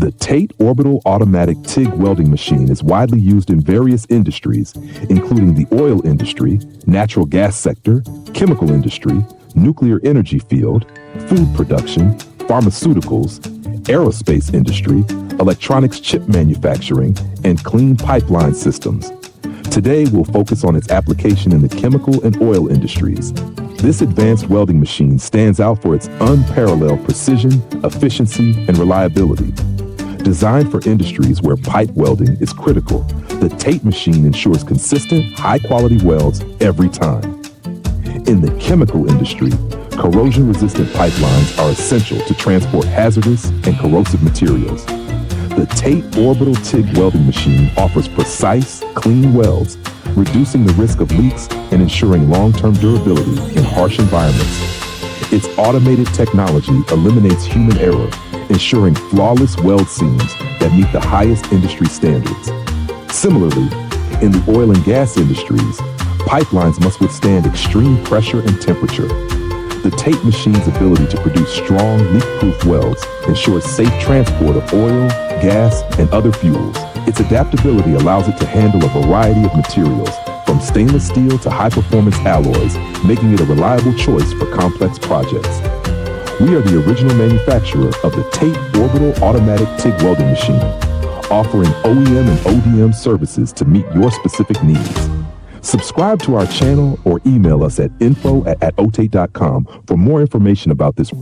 The TATE Orbital Automatic TIG Welding Machine is widely used in various industries, including the oil industry, natural gas sector, chemical industry, nuclear energy field, food production, pharmaceuticals, aerospace industry, electronics chip manufacturing, and clean pipeline systems. Today, we'll focus on its application in the chemical and oil industries. This advanced welding machine stands out for its unparalleled precision, efficiency, and reliability. Designed for industries where pipe welding is critical, the TATE machine ensures consistent, high-quality welds every time. In the chemical industry, corrosion-resistant pipelines are essential to transport hazardous and corrosive materials. The TATE Orbital TIG Welding Machine offers precise, clean welds, reducing the risk of leaks and ensuring long-term durability in harsh environments. Its automated technology eliminates human error, ensuring flawless weld seams that meet the highest industry standards. Similarly, in the oil and gas industries, pipelines must withstand extreme pressure and temperature. The TATE machine's ability to produce strong, leak-proof welds ensures safe transport of oil, gas, and other fuels. Its adaptability allows it to handle a variety of materials, from stainless steel to high-performance alloys, making it a reliable choice for complex projects. We are the original manufacturer of the TATE Orbital Automatic TIG Welding Machine, offering OEM and ODM services to meet your specific needs. Subscribe to our channel or email us at info@otate.com for more information about this